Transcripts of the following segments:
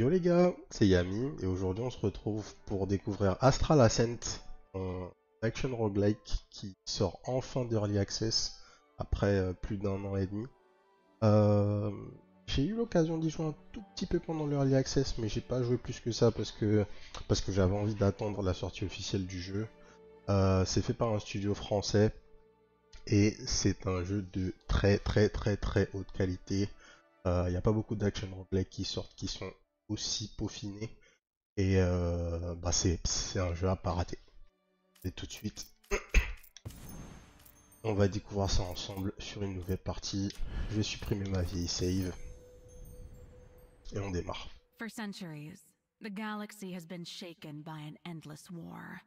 Yo les gars, c'est Yami et aujourd'hui on se retrouve pour découvrir Astral Ascent, un action roguelike qui sort enfin d'Early Access après plus d'un an et demi. Euh, j'ai eu l'occasion d'y jouer un tout petit peu pendant l'Early Access, mais j'ai pas joué plus que ça parce que j'avais envie d'attendre la sortie officielle du jeu. C'est fait par un studio français et c'est un jeu de très haute qualité. Il n'y a pas beaucoup d'action roguelike qui sortent qui sont aussi peaufinés. Et bah c'est un jeu à pas rater. Et tout de suite, on va découvrir ça ensemble sur une nouvelle partie. Je vais supprimer ma vieille save. Et on démarre. For centuries, the galaxy has been shaken by an endless war.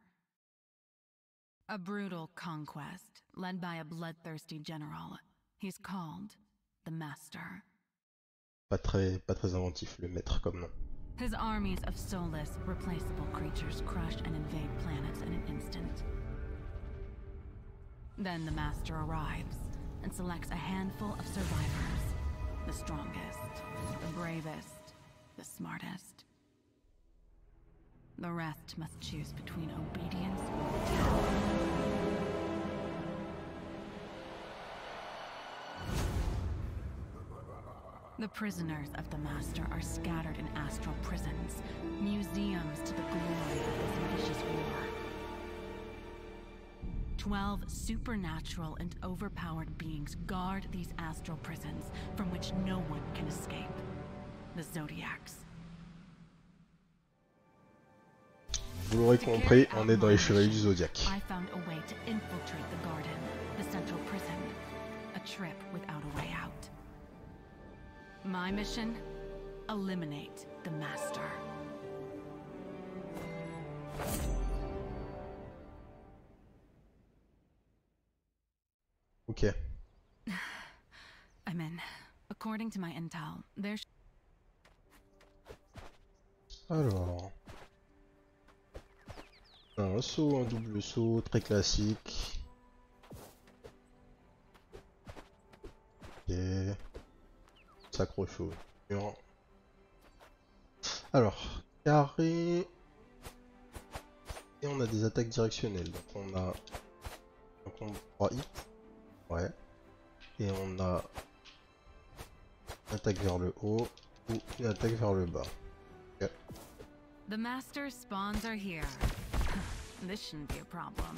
A brutal conquest led by a bloodthirsty general. He's called the Master. Pas très inventif le maître comme nom. His armies of soulless, replaceable creatures crush and invade planets in an instant. Then the Master arrives and selects a handful of survivors. The strongest, the bravest, the smartest. The rest must choose between obedience or death. The prisoners of the Master are scattered in astral prisons, museums to the glory of this vicious war. 12 supernatural and overpowered beings guard these astral prisons from which no one can escape. The Zodiacs. Vous l'aurez compris, on est dans les Chevaliers du Zodiaque. I found a way to infiltrate the garden, the central prison. A trip without a way out. My mission? Eliminate the Master. Ok. I'm in. According to my intel, there's... Alors. Un saut, un double saut, très classique. Ok. S'accroche au mur. Alors, carré. Et on a des attaques directionnelles. Donc on a 3 hits. Ouais. Et on a une attaque vers le haut ou une attaque vers le bas. Okay. The Master spawns are here. This shouldn't be a problem.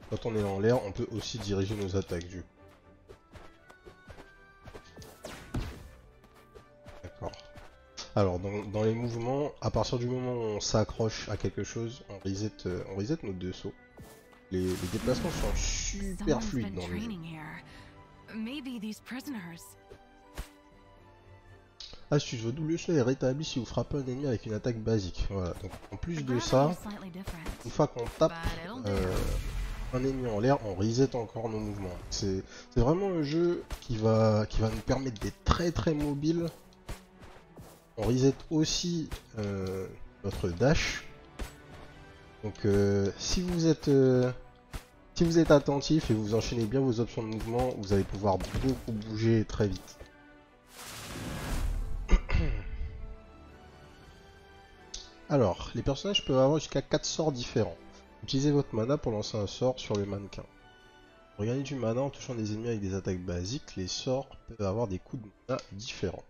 Quand on est en l'air, on peut aussi diriger nos attaques du coup. D'accord. Alors dans les mouvements, à partir du moment où on s'accroche à quelque chose, on reset nos deux sauts. Les déplacements sont super fluides dans le jeu. Maybe these prisoners. Astuce, votre double saut est rétabli si vous frappez un ennemi avec une attaque basique. Voilà, donc en plus de ça, une fois qu'on tape un ennemi en l'air, on reset encore nos mouvements. C'est vraiment un jeu qui va nous permettre d'être très mobile. On reset aussi notre dash. Donc si vous êtes attentif et vous enchaînez bien vos options de mouvement, vous allez pouvoir beaucoup bouger très vite. Alors, les personnages peuvent avoir jusqu'à 4 sorts différents. Utilisez votre mana pour lancer un sort sur le mannequin. Pour gagner du mana en touchant des ennemis avec des attaques basiques, les sorts peuvent avoir des coups de mana différents.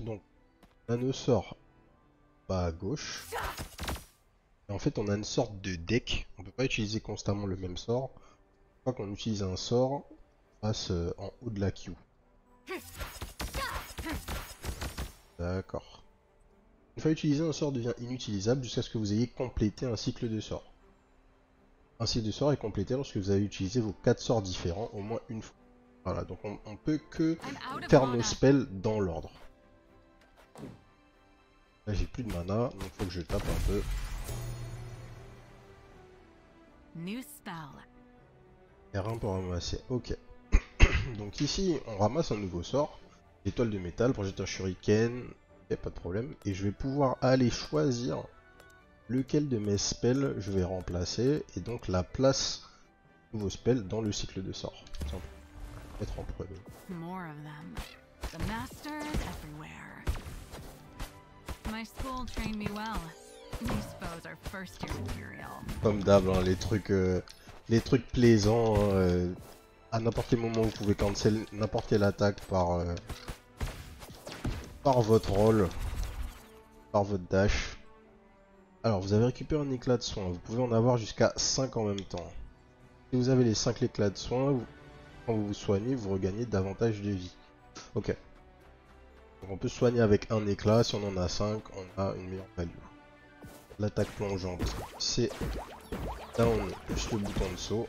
Donc, on a nos sorts bas à gauche. Et en fait, on a une sorte de deck. On ne peut pas utiliser constamment le même sort. Une fois qu'on utilise un sort, on passe en haut de la queue. D'accord. Une fois utilisé, un sort devient inutilisable jusqu'à ce que vous ayez complété un cycle de sorts. Un cycle de sorts est complété lorsque vous avez utilisé vos 4 sorts différents au moins une fois. Voilà, donc on peut que faire nos spells dans l'ordre. Là j'ai plus de mana, donc il faut que je tape un peu. R1 pour ramasser, ok. Donc ici on ramasse un nouveau sort, l'étoile de métal pour jeter un shuriken, ok, pas de problème. Et je vais pouvoir aller choisir lequel de mes spells je vais remplacer, et donc la place nouveau spell dans le cycle de sort. Mettre en premier. My school trained me well. These foes are first year material. Comme d'hab, hein, les trucs plaisants, hein, à n'importe quel moment vous pouvez cancel n'importe quelle attaque par votre roll, par votre dash. Alors vous avez récupéré un éclat de soin, vous pouvez en avoir jusqu'à 5 en même temps. Si vous avez les 5 éclats de soin, quand vous vous soignez, vous regagnez davantage de vie. Ok. Donc on peut se soigner avec un éclat, si on en a 5, on a une meilleure value. L'attaque plongeante, c'est down, juste le bouton de saut.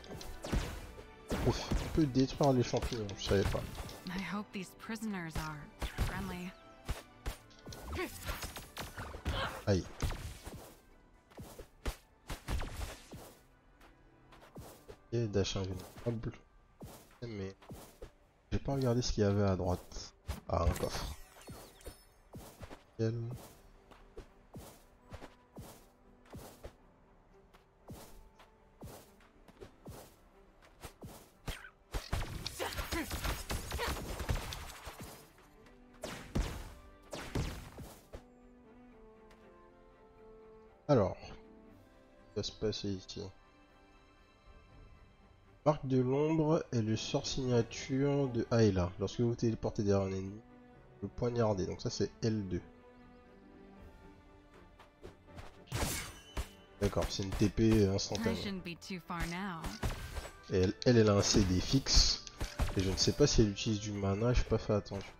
On peut détruire les champignons, je savais pas. I hope these prisoners are friendly. Aïe. Et dash invulnérable. Mais j'ai pas regardé ce qu'il y avait à droite. Ah, un coffre. Quel... Alors, ce qui va se passer ici. Marque de l'ombre est le sort signature de Ayla. Lorsque vous téléportez derrière un ennemi, le poignarder. Donc ça c'est L2. D'accord, c'est une TP instantanée. Et elle a un CD fixe. Et je ne sais pas si elle utilise du mana, je n'ai pas fait attention.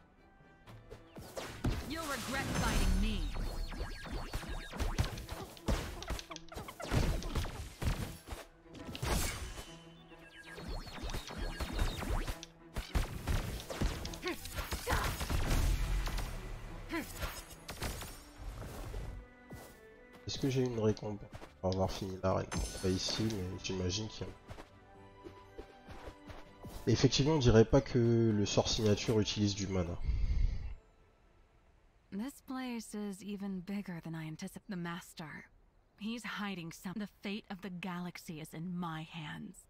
Est-ce que j'ai une récompense pour avoir fini l'arène? Pas ici, mais j'imagine qu'il y a... Effectivement, on dirait pas que le sort signature utilise du mana. This place is even bigger than I anticipated. The Master. He's hiding some. The fate of the galaxy is in my hands.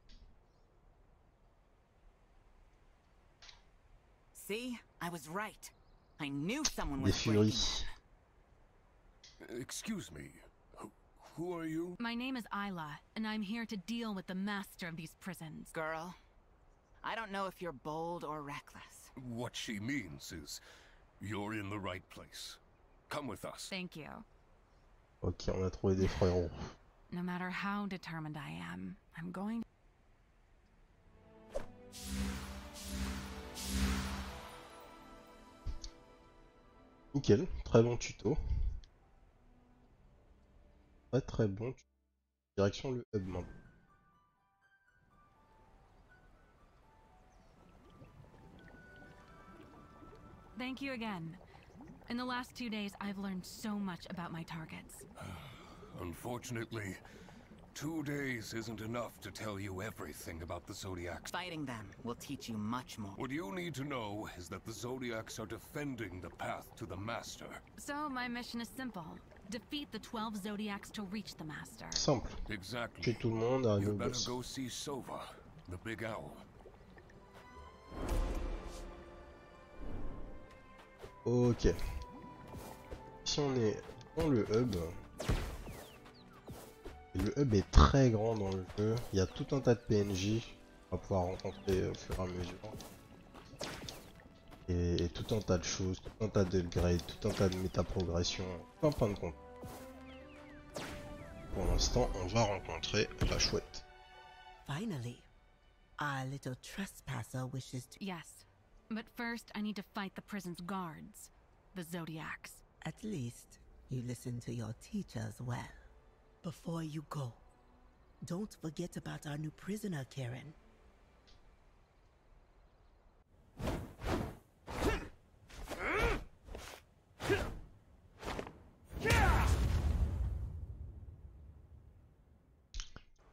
See? I was right. I knew someone Des was breaking. furies. Excuse me. Who are you? My name is Ayla, and I'm here to deal with the master of these prisons. Girl, I don't know if you're bold or reckless. What she means is you're in the right place. Come with us. Thank you. Ok, on a trouvé des frérots. No matter how determined I am, I'm going... Nickel, très bon tuto. Très bon tuto. Direction le hub maintenant. Thank you again. In the last 2 days, I've learned so much about my targets. Unfortunately, 2 days isn't enough to tell you everything about the Zodiacs. Fighting them will teach you much more. What you need to know is that the Zodiacs are defending the path to the Master. So my mission is simple. Defeat the 12 Zodiacs to reach the Master. Simple. Exactly. Tuer tout le monde, arriver You au better boss. go see Sova, the big owl. Ok. Si on est dans le hub, et le hub est très grand dans le jeu, il y a tout un tas de PNJ qu'on va pouvoir rencontrer au fur et à mesure. Et tout un tas de choses, tout un tas d'upgrades, tout un tas de méta-progression, en fin de compte. Pour l'instant, on va rencontrer la chouette. Finally, our little trespasser wishes to... Yes, but first I need to fight the prison's guards, the Zodiacs. At least you listen to your teachers well. Before you go, don't forget about our new prisoner, Karen.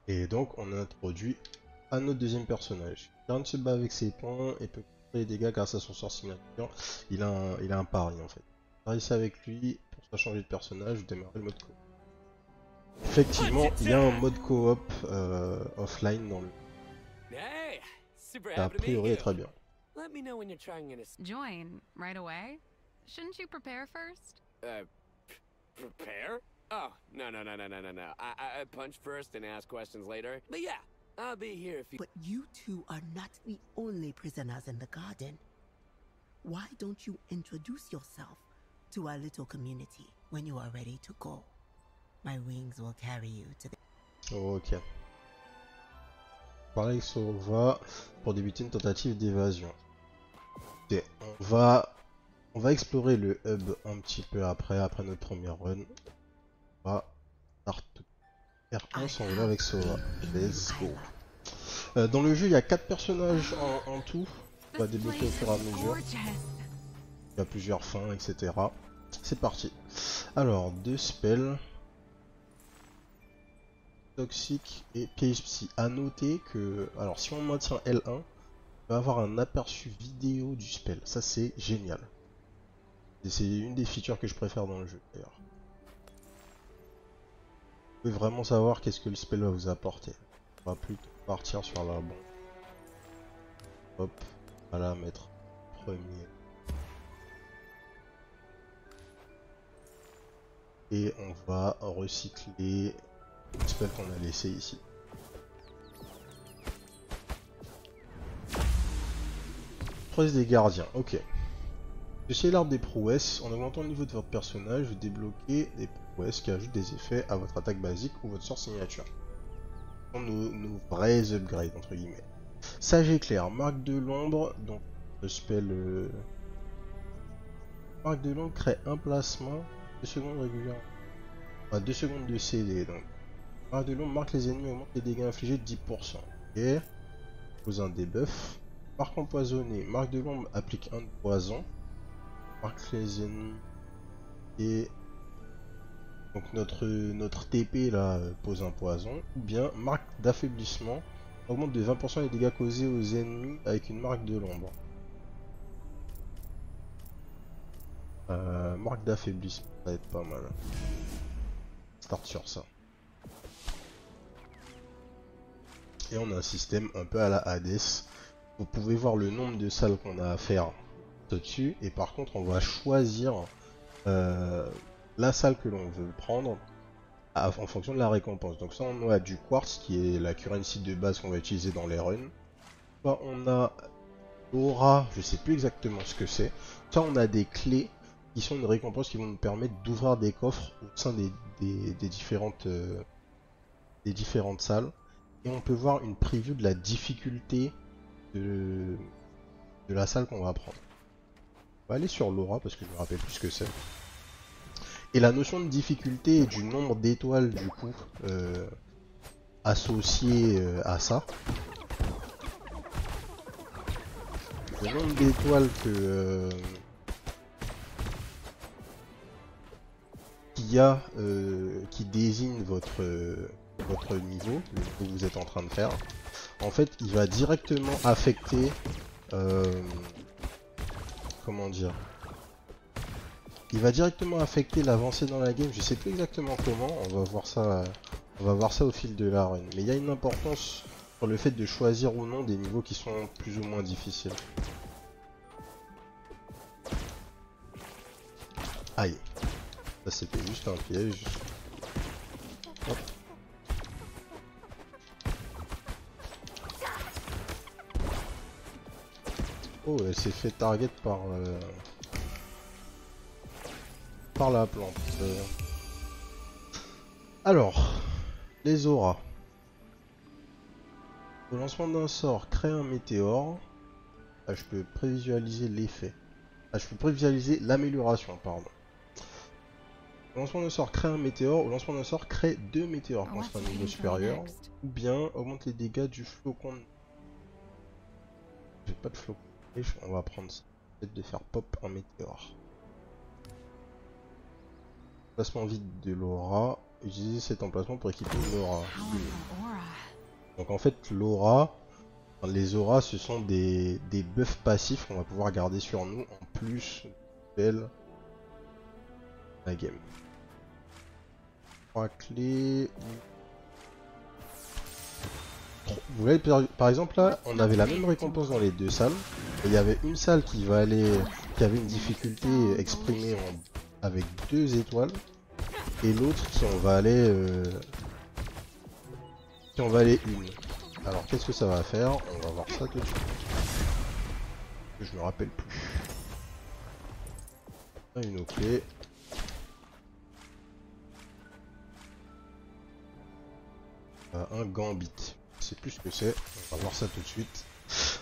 Et donc on a introduit à notre deuxième personnage. Karen se bat avec ses poings et peut couper les dégâts grâce à son sort signature. Il a un pari en fait. Réussi avec lui, pour ça changer de personnage, vous démarrez le mode coop. Effectivement, il y a un mode coop offline dans le... Hey, super A happy to meet priori est you. très bien. Let me know when you're trying in a... Join right away? Shouldn't you prepare first? Prepare? Oh, no. I punch first and ask questions later. But yeah, I'll be here if you... But you two are not the only prisoners in the garden. Why don't you introduce yourself to our little community when you are ready to go? My wings will carry you to the... Ok. Pareil, Sova pour débuter une tentative d'évasion. Ok, on va explorer le hub un petit peu après notre première run. On va faire ensemble avec Sova. Let's go. Dans le jeu, il y a 4 personnages en tout. On va débloquer au fur et à mesure. Il y a plusieurs fins, etc. C'est parti. Alors, 2 spells. Toxique et piège psy. À noter que, alors si on maintient L1, on va avoir un aperçu vidéo du spell. Ça c'est génial. Et c'est une des features que je préfère dans le jeu d'ailleurs. Vous pouvez vraiment savoir qu'est-ce que le spell va vous apporter. On va plutôt partir sur la bombe. Hop, on va la mettre premier. Et on va recycler le spell qu'on a laissé ici. Prouesse des gardiens, ok. Essayez l'arbre des prouesses. En augmentant le niveau de votre personnage, vous débloquez des prouesses qui ajoutent des effets à votre attaque basique ou votre sort signature. Ce sont nos vrais upgrades entre guillemets. Sage éclair, marque de l'ombre, donc le spell marque de l'ombre crée un placement 2 secondes régulières. Enfin 2 secondes de CD donc. Marque de l'ombre marque les ennemis, augmente les dégâts infligés de 10%. Ok. Pose un debuff. Marque empoisonnée. Marque de l'ombre applique un poison. Marque les ennemis. Et donc notre TP là pose un poison. Ou bien marque d'affaiblissement. Augmente de 20% les dégâts causés aux ennemis avec une marque de l'ombre. Marque d'affaiblissement, ça va être pas mal. Start sur ça. Et on a un système un peu à la Hades. Vous pouvez voir le nombre de salles qu'on a à faire dessus. Et par contre, on va choisir la salle que l'on veut prendre en fonction de la récompense. Donc ça, on a du quartz qui est la currency de base qu'on va utiliser dans les runs. Soit on a l'aura, je sais plus exactement ce que c'est. Soit on a des clés qui sont une récompense qui vont nous permettre d'ouvrir des coffres au sein des différentes salles. Et on peut voir une preview de la difficulté de la salle qu'on va prendre. On va aller sur l'aura parce que je me rappelle plus ce que c'est. Et la notion de difficulté et du nombre d'étoiles du coup associé à ça. Le nombre d'étoiles qu'il y a qui désigne votre niveau, le niveau que vous êtes en train de faire. En fait, il va directement affecter comment dire, il va directement affecter l'avancée dans la game. Je sais plus exactement comment, on va voir ça au fil de la run. Mais il y a une importance sur le fait de choisir ou non des niveaux qui sont plus ou moins difficiles. Aïe, ça c'était juste un piège. Hop. Oh, elle s'est fait target par la plante. Alors, les auras. Au lancement d'un sort, crée un météore. Ah, je peux prévisualiser l'effet. Ah, je peux prévisualiser l'amélioration, pardon. Au lancement d'un sort, crée un météore. Au lancement d'un sort, crée 2 météores quand c'est un niveau supérieur. Ou bien augmente les dégâts du flocon. J'ai pas de flocon. On va prendre ça. Peut-être de faire pop un météore. Placement vide de l'aura. Utiliser cet emplacement pour équiper l'aura. Donc en fait l'aura, les auras ce sont des buffs passifs qu'on va pouvoir garder sur nous en plus de la game. 3 clés. Vous voyez par exemple là, on avait la même récompense dans les 2 salles. Il y avait une salle qui avait une difficulté exprimée avec 2 étoiles. et l'autre qui en va aller une. Alors qu'est-ce que ça va faire? On va voir ça tout de suite. Je me rappelle plus. Une autre clé. Un gambit. Je sais plus ce que c'est. On va voir ça tout de suite.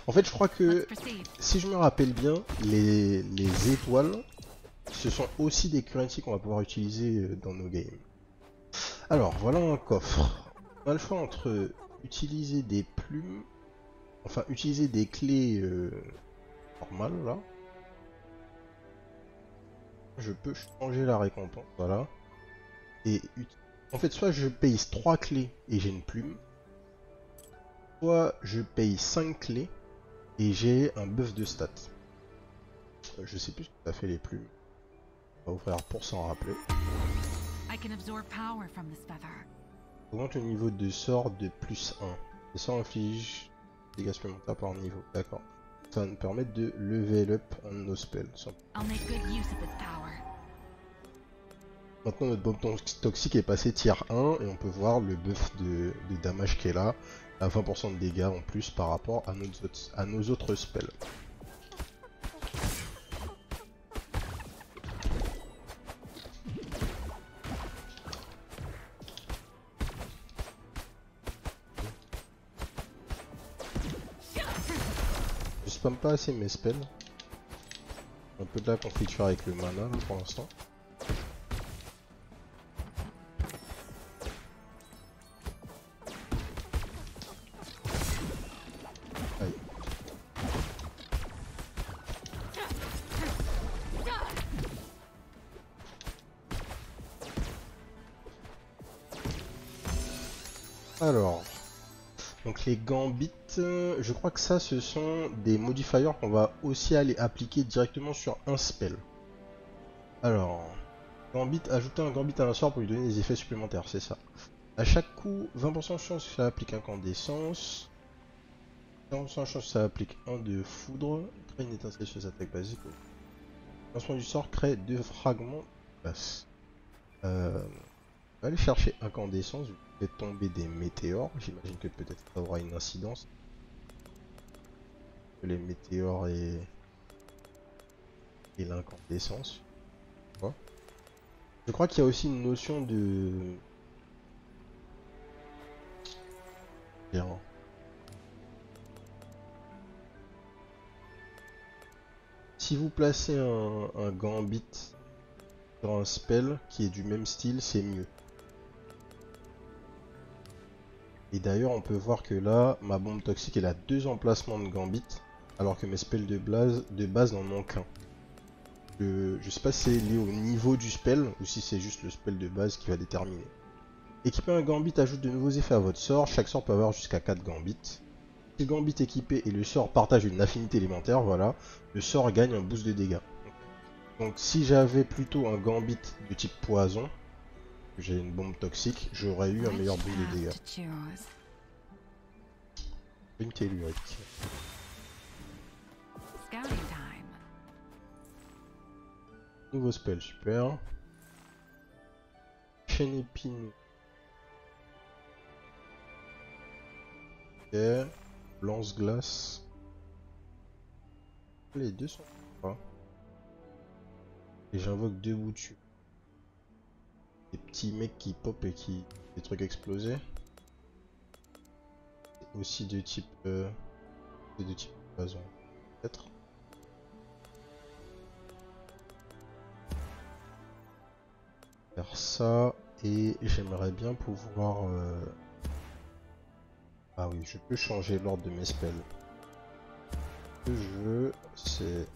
En fait, je crois que si je me rappelle bien, les étoiles, ce sont aussi des currency qu'on va pouvoir utiliser dans nos games. Alors, voilà un coffre. On a le choix entre utiliser des plumes, enfin utiliser des clés normales là. Je peux changer la récompense, voilà. Et en fait, soit je paye 3 clés et j'ai une plume, soit je paye 5 clés et j'ai un buff de stats. Je sais plus ce que ça fait les plumes. On va ouvrir pour s'en rappeler. Augmente le niveau de sort de plus 1. Le sort inflige dégâts supplémentaires par niveau. D'accord. Ça va nous permettre de level up un de nos spells. Maintenant notre bombe toxique est passé tier 1 et on peut voir le buff de damage qui est là. À 20% de dégâts en plus par rapport à nos autres spells. Je spamme pas assez mes spells. Un peu de la confiture avec le mana là, pour l'instant. Alors, donc les gambits, je crois que ça ce sont des modifiers qu'on va aussi aller appliquer directement sur un spell. Alors, gambit, ajouter un gambit à un sort pour lui donner des effets supplémentaires, c'est ça. À chaque coup, 20% de chance que ça applique incandescence, 40% de chance que ça applique un de foudre, crée une étincelle sur les attaques basiques. Lancement du sort crée 2 fragments de glace. On va aller chercher incandescence. Tomber des météores, j'imagine que peut-être ça aura une incidence. Les météores et l'incandescence. Je crois qu'il y a aussi une notion de... Bien. Si vous placez un gambit sur un spell qui est du même style, c'est mieux. Et d'ailleurs on peut voir que là, ma bombe toxique elle a 2 emplacements de gambit, alors que mes spells de base n'en ont qu'un. Je sais pas si c'est lié au niveau du spell, ou si c'est juste le spell de base qui va déterminer. Équiper un gambit ajoute de nouveaux effets à votre sort, chaque sort peut avoir jusqu'à 4 gambits. Si le gambit équipé et le sort partagent une affinité élémentaire, voilà, le sort gagne un boost de dégâts. Donc si j'avais plutôt un gambit de type poison, j'ai une bombe toxique, j'aurais eu un meilleur boost de dégâts. Une tellurique. Nouveau spell, super. Chaîne épine. Ok. Lance-glace. Les deux sont pas. Et j'invoque 2 boutures. Des petits mecs qui pop et qui... des trucs explosés. Aussi de type... de type poison. Peut-être. Faire ça. Et j'aimerais bien pouvoir... Ah oui, je peux changer l'ordre de mes spells. Ce que je veux, c'est...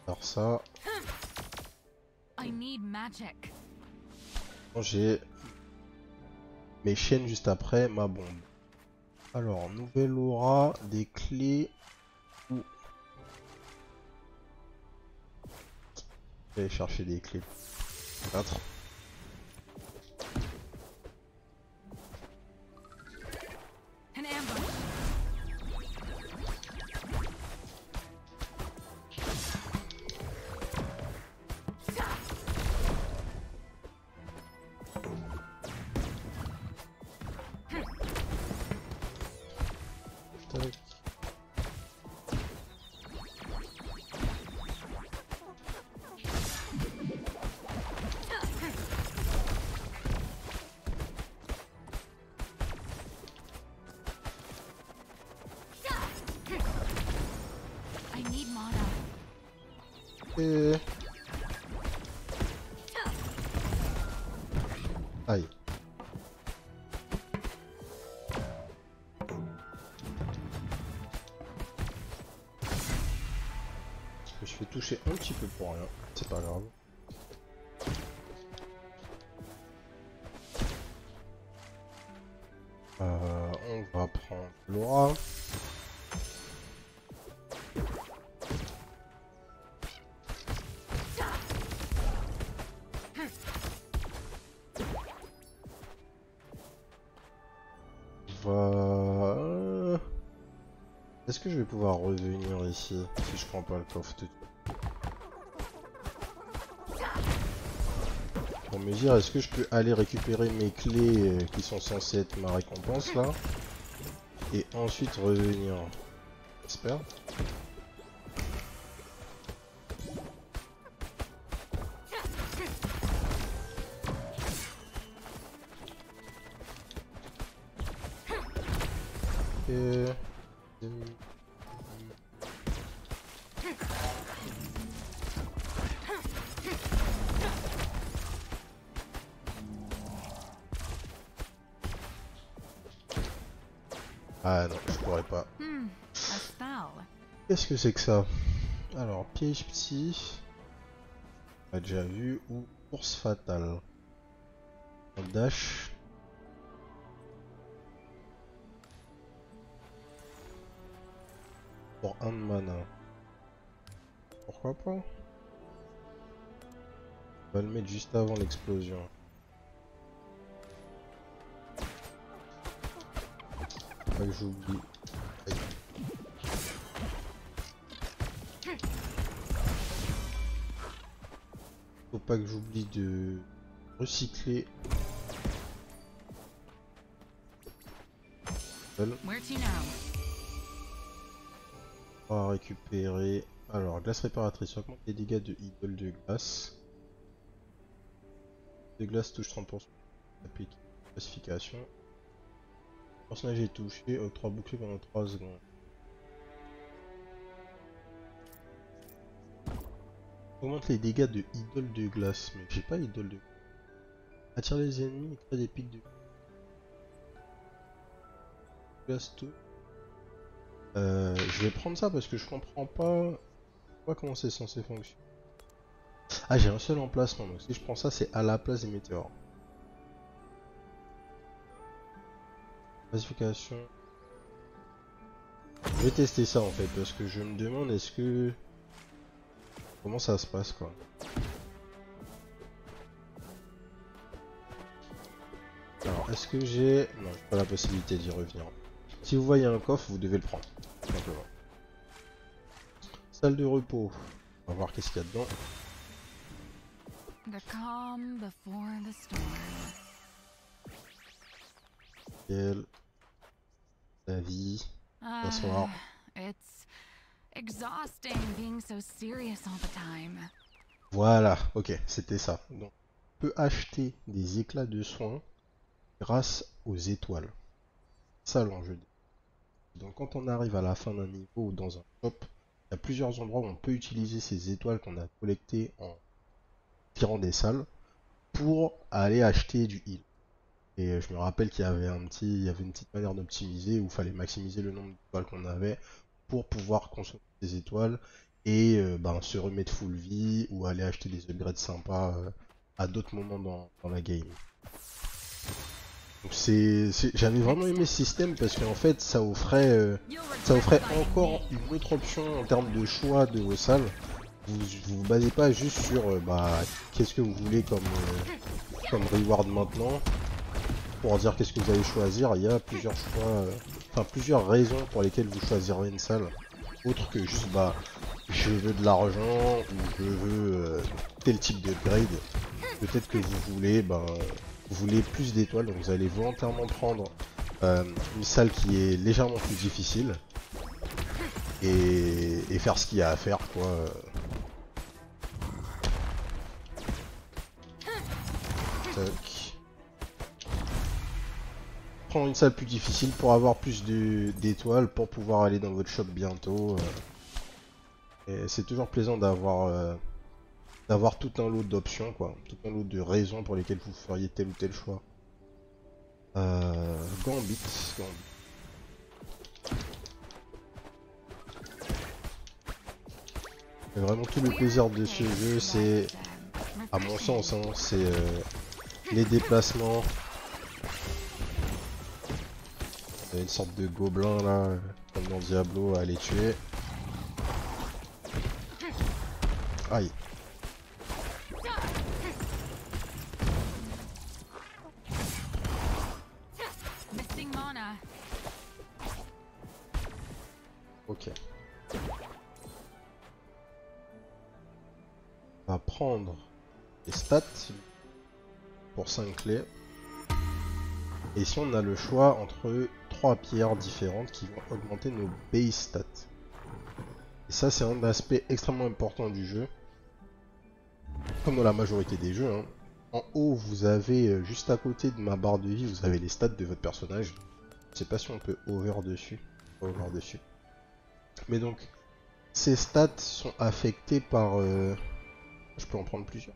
faire ça. J'ai mes chaînes juste après ma bombe. Alors, nouvelle aura, des clés. Ou... je vais aller chercher des clés. 4. Et... Aïe. Je me suis fait toucher un petit peu pour rien, c'est pas grave. On va prendre Laura. Est-ce que je vais pouvoir revenir ici si je prends pas le coffre tout de suite? Pour me dire, est-ce que je peux aller récupérer mes clés qui sont censées être ma récompense là et ensuite revenir? J'espère. Ah non, je pourrais pas. Qu'est-ce que c'est que ça? Alors, piège petit. On a déjà vu. Ou course fatale. Un dash. Pour 1 de mana. Pourquoi pas? On va le mettre juste avant l'explosion. Pas que j'oublie. Faut pas que j'oublie de recycler. On va récupérer. Alors, glace réparatrice, augmente les dégâts de idole de glace. De glace touche 30%. Applique classification. Le personnage est touché, 3 boucliers pendant 3 secondes. Augmente les dégâts de idole de glace, mais j'ai pas idole de. Attire les ennemis et crée des pics de glace tout. Je vais prendre ça parce que je comprends pas comment c'est censé fonctionner. Ah, j'ai un seul emplacement, donc si je prends ça, c'est à la place des météores. Classification. Je vais tester ça en fait, parce que je me demande est-ce que... Comment ça se passe quoi. Alors, est-ce que j'ai... Non, j'ai pas la possibilité d'y revenir. Si vous voyez un coffre, vous devez le prendre, tout simplement. Salle de repos. On va voir qu'est-ce qu'il y a dedans. The calm before the storm. La vie. S'asseoir. It's exhausting being so serious all the time. Voilà, ok, c'était ça. Donc, on peut acheter des éclats de soins grâce aux étoiles. Ça l'enjeu. Donc quand on arrive à la fin d'un niveau ou dans un shop, il y a plusieurs endroits où on peut utiliser ces étoiles qu'on a collectées en tirant des salles pour aller acheter du heal. Et je me rappelle qu'il y avait une petite manière d'optimiser où il fallait maximiser le nombre d'étoiles qu'on avait pour pouvoir consommer ces étoiles et se remettre full vie ou aller acheter des upgrades sympas à d'autres moments dans la game. Donc j'avais vraiment aimé ce système parce qu'en fait ça offrait encore une autre option en termes de choix de vos salles. Vous basez pas juste sur qu'est-ce que vous voulez comme reward maintenant pour dire qu'est-ce que vous allez choisir. Il y a plusieurs choix, plusieurs raisons pour lesquelles vous choisirez une salle autre que juste je veux de l'argent ou je veux tel type d'upgrade. Peut-être que vous voulez plus d'étoiles, donc vous allez volontairement prendre une salle qui est légèrement plus difficile et faire ce qu'il y a à faire quoi. Tac. Prendre une salle plus difficile pour avoir plus d'étoiles pour pouvoir aller dans votre shop bientôt. Et c'est toujours plaisant d'avoir tout un lot d'options, quoi. Tout un lot de raisons pour lesquelles vous feriez tel ou tel choix. Gambit. Et vraiment tout le plaisir de ce jeu, c'est, à mon sens, hein, c'est les déplacements. Il y a une sorte de gobelin là, comme dans Diablo, à les tuer. Aïe. Missing mana. Ok. On va prendre les stats pour 5 clés. Et ici on a le choix entre 3 pierres différentes qui vont augmenter nos base stats. Et ça c'est un aspect extrêmement important du jeu. Comme dans la majorité des jeux, hein. En haut vous avez, juste à côté de ma barre de vie, vous avez les stats de votre personnage. Je sais pas si on peut hover dessus. Mais donc, ces stats sont affectés par... Je peux en prendre plusieurs.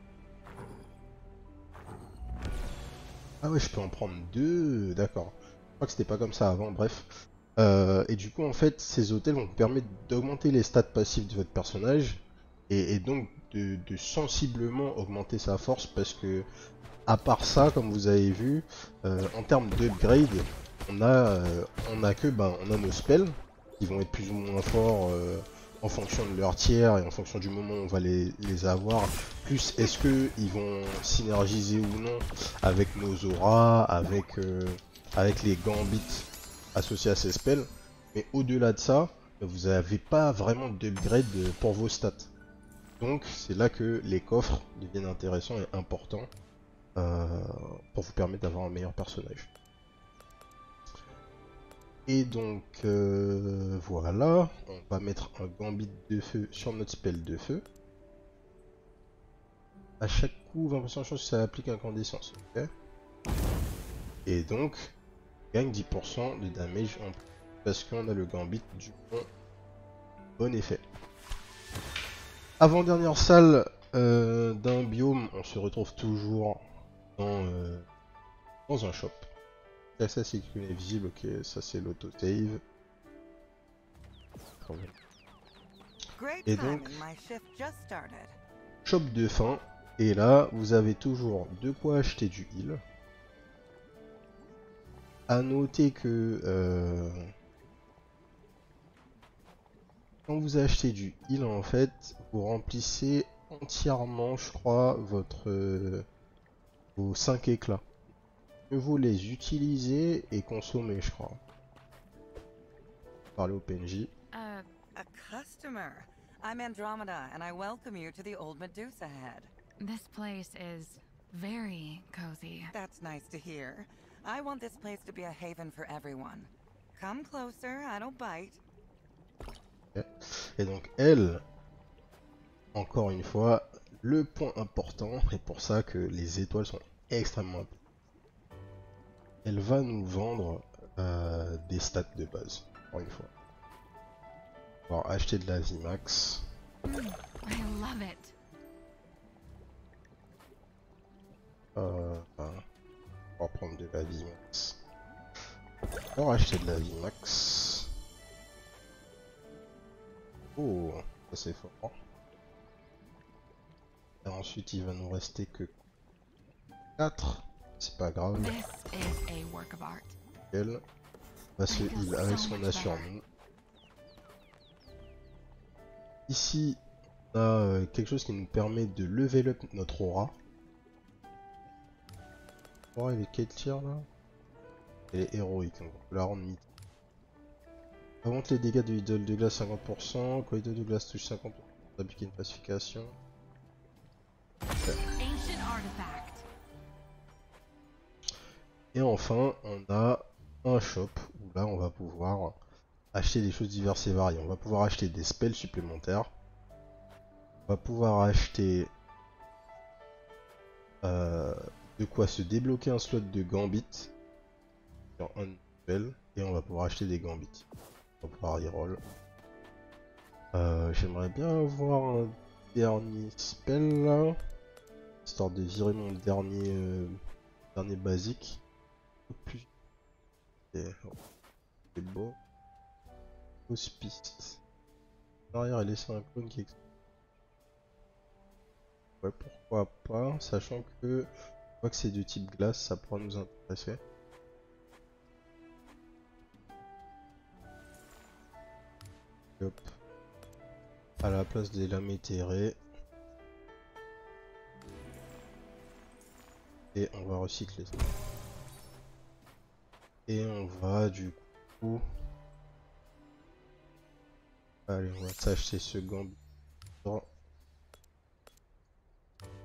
Ah ouais, je peux en prendre 2, d'accord. Je crois que c'était pas comme ça avant, bref. Et du coup, en fait, ces hôtels vont vous permettre d'augmenter les stats passifs de votre personnage. Et donc de sensiblement augmenter sa force, parce que, à part ça, comme vous avez vu, en termes d'upgrade, on a nos spells, qui vont être plus ou moins forts en fonction de leur tiers et en fonction du moment où on va les avoir. Plus est-ce que ils vont synergiser ou non avec nos auras, avec les gambits associés à ces spells. Mais au-delà de ça, vous n'avez pas vraiment d'upgrade pour vos stats. Donc c'est là que les coffres deviennent intéressants et importants pour vous permettre d'avoir un meilleur personnage. Et donc voilà, on va mettre un gambit de feu sur notre spell de feu. À chaque coup, 20% de chance que ça applique incandescence. Ok. Et donc, on gagne 10% de damage en plus parce qu'on a le gambit du bon effet. Avant-dernière salle d'un biome, on se retrouve toujours dans un shop. Là, ça c'est visible, ok, ça c'est l'auto-save. Et donc, shop de fin, et là vous avez toujours de quoi acheter du heal. A noter que quand vous achetez du heal, en fait, vous remplissez entièrement, je crois, vos 5 éclats. Mieux vaut les utiliser et consommer, je crois. Parler au PNJ. A customer. I'm Andromeda, and I welcome you to the old Medusa Head. This place is very cozy. That's nice to hear. I want this place to be a haven for everyone. Come closer, I don't bite. Okay. Et donc elle, encore une fois, le point important, et pour ça que les étoiles sont extrêmement importantes. Elle va nous vendre des stats de base, encore une fois. On va acheter de la vie max. I love it. On va prendre de la vie max. On va acheter de la vie max. Oh, ça c'est fort. Et ensuite il va nous rester que 4. C'est pas grave. Elle va se heal avec son A sur nous. Ici, on a quelque chose qui nous permet de level up notre aura. L'aura, elle est quel tir là? Elle est héroïque, donc on peut la rendre mythique. Augmente les dégâts de idole de glace 50%. Quand l'idole de glace touche 50%, appliquer une pacification. Okay. Et enfin, on a un shop où là on va pouvoir acheter des choses diverses et variées. On va pouvoir acheter des spells supplémentaires. On va pouvoir acheter de quoi se débloquer un slot de gambit sur un spell. Et on va pouvoir acheter des gambits. On va pouvoir reroll. J'aimerais bien avoir un dernier spell là, histoire de virer mon dernier basique. Plus. C'est beau. Hospice. Derrière, et laisser un clone qui ouais, pourquoi pas, sachant que je vois que c'est de type glace, ça pourra nous intéresser. Hop. À la place des lames éthérées. Et on va recycler ça. Et on va du coup... Allez, on va s'acheter ce gant.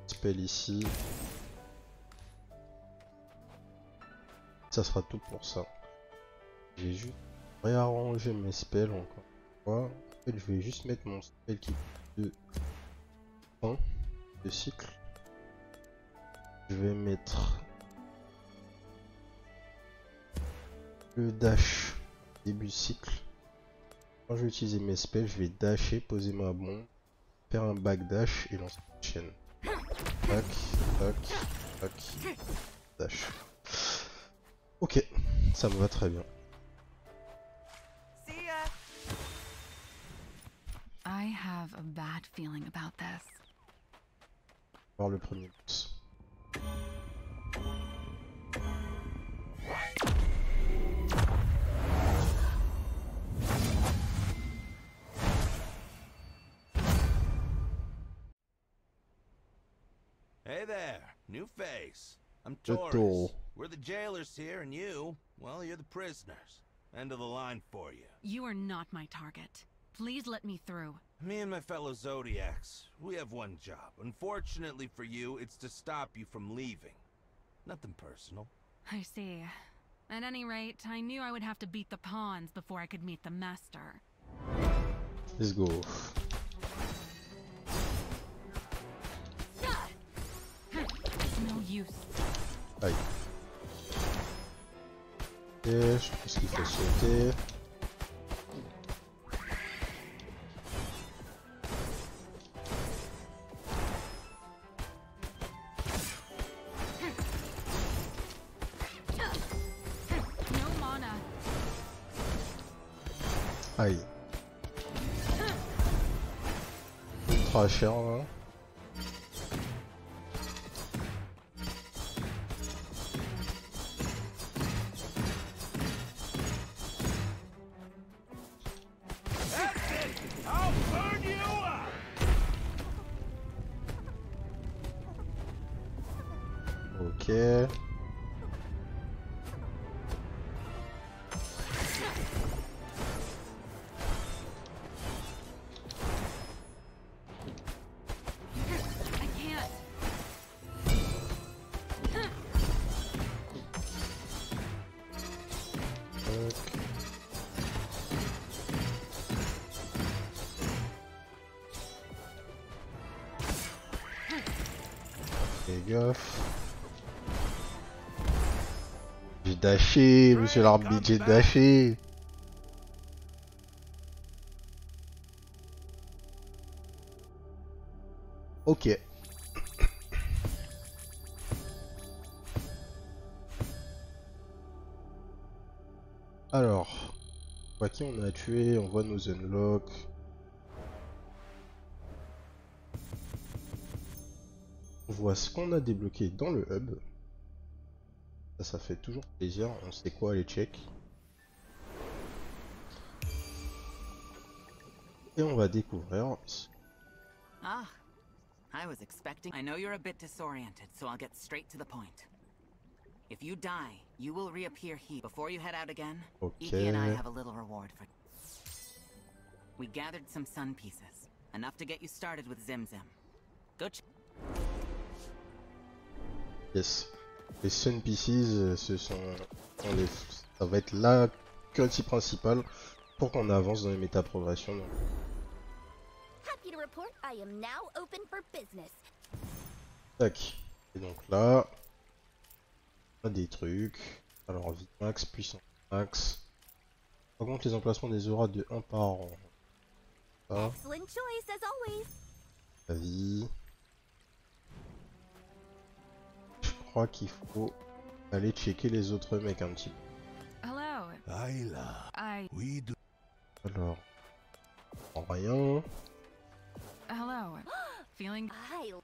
Spell ici. Ça sera tout pour ça. J'ai juste réarrangé mes spells encore une fois. En fait, je vais juste mettre mon spell qui coûte 2 points de cycle. Je vais mettre le dash début cycle. Quand je vais utiliser mes spells, je vais dasher, poser ma bombe, faire un backdash et lancer une chaîne. Tac, tac, tac, dash. Ok, ça me va très bien. See ya. I have a bad feeling about this. Voir le premier boss. Hey there, new face. I'm Le Taurus. taureau. We're the jailers here, and you, well, you're the prisoners. End of the line for you. You are not my target. Please let me through. Me and my fellow Zodiacs, we have one job. Unfortunately for you, it's to stop you from leaving. Nothing personal. I see. At any rate, I knew I would have to beat the pawns before I could meet the master. Let's go. No use. Aïe. Et je pense qu'il faut sauter. No mana. Aïe. Ultra cher là. I'll burn you up! Ok. I can't. Tac. Fais gaffe. J'ai dashé, monsieur l'arbitre, j'ai dashé. Ok. Alors, on voit qui on a tué, on voit nos unlocks. On voit ce qu'on a débloqué dans le hub. Ça fait toujours plaisir, on sait quoi aller check. Et on va découvrir. Ah, I was expecting. I know you're a bit disoriented, so I'll get straight to the point. If you die, you will reappear here. Before you head out again, Iki and I Ok. have a little reward for. We gathered some sun pieces, enough to get you started with Zim Zim. Go. Yes. Les Sun Pieces, ça va être la currency principale pour qu'on avance dans les méta-progressions. Happy to report I am now open for business. Tac. Et donc là, on a des trucs. Alors, vie max, puissance max. Augmente les emplacements des auras de 1 par an. ça. Excellent choice as always. La vie. Je crois qu'il faut aller checker les autres mecs un petit peu. Hello. Ayla, we do. Alors, rien. Hello. Feeling I you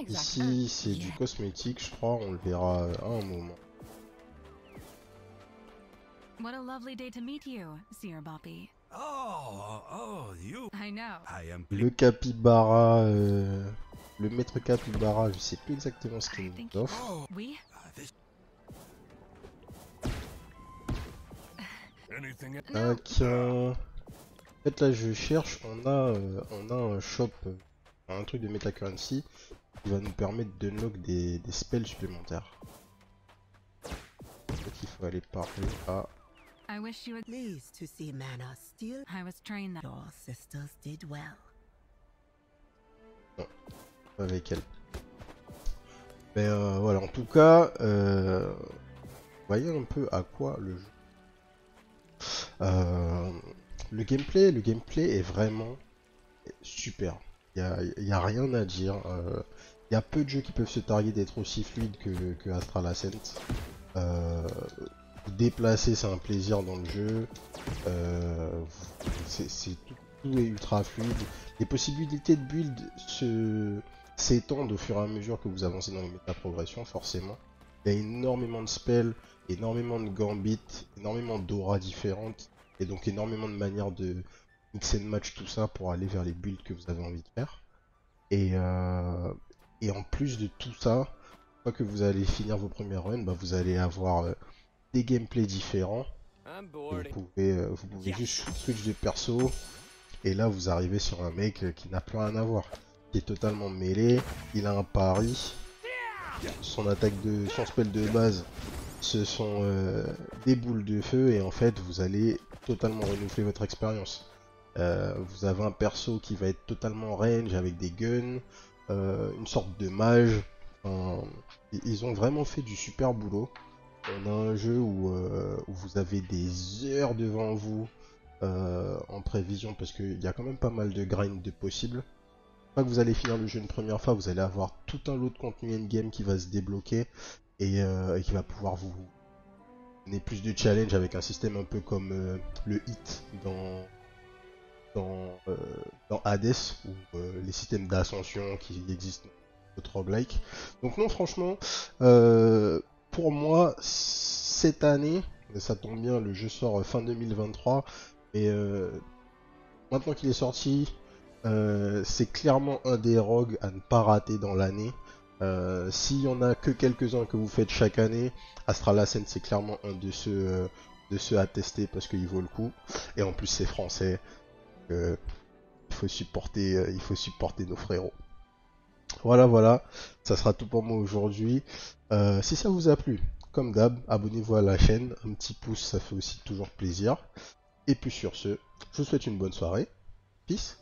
Ici, c'est du cosmétique, je crois, on le verra à un moment. What a lovely day to meet you, Seer Boppy. Oh, you. I know. I am. Le capybara, le maître capybara, je sais plus exactement ce qu'il nous offre. Oh, We this. Anything no. Tac. En fait, là, je cherche, on a un shop, un truc de metacurrency qui va nous permettre de unlock des spells supplémentaires. Donc, il faut aller parler à... I wish you had. Pleased to see Mana still. I was trained that. Your sisters did well. avec elle. Mais voilà, en tout cas, voyez un peu à quoi le jeu. Le gameplay est vraiment super. Il y a rien à dire. Il y a peu de jeux qui peuvent se targuer d'être aussi fluides que Astral Ascent. Vous déplacer, c'est un plaisir dans le jeu. Tout est ultra fluide. Les possibilités de build s'étendent au fur et à mesure que vous avancez dans les méta-progressions, forcément. Il y a énormément de spells, énormément de gambits, énormément d'auras différentes, et donc énormément de manières de mix and match tout ça pour aller vers les builds que vous avez envie de faire. Et en plus de tout ça, une fois que vous allez finir vos premières runs, bah, vous allez avoir des gameplays différents. I'm Et bored. vous pouvez juste switch de perso, et là vous arrivez sur un mec qui n'a plus rien à voir, qui est totalement mêlé, il a un pari, son spell de base, ce sont des boules de feu, et en fait vous allez totalement renouveler votre expérience. Vous avez un perso qui va être totalement range avec des guns, une sorte de mage. Ils ont vraiment fait du super boulot. On a un jeu où vous avez des heures devant vous en prévision, parce qu'il y a quand même pas mal de grind de possible. Une fois que vous allez finir le jeu une première fois, vous allez avoir tout un lot de contenu endgame qui va se débloquer et qui va pouvoir vous donner plus de challenge avec un système un peu comme le hit dans Hades, ou les systèmes d'ascension qui existent dans d'autres roguelike. Donc non, franchement, pour moi, cette année, ça tombe bien, le jeu sort fin 2023, mais maintenant qu'il est sorti, c'est clairement un des rogues à ne pas rater dans l'année. S'il y en a que quelques-uns que vous faites chaque année, Astral Ascent c'est clairement un de ceux à tester parce qu'il vaut le coup. Et en plus c'est français, il faut supporter nos frérots. Voilà, ça sera tout pour moi aujourd'hui. Si ça vous a plu, comme d'hab, abonnez-vous à la chaîne, un petit pouce ça fait aussi toujours plaisir. Et puis sur ce, je vous souhaite une bonne soirée. Peace.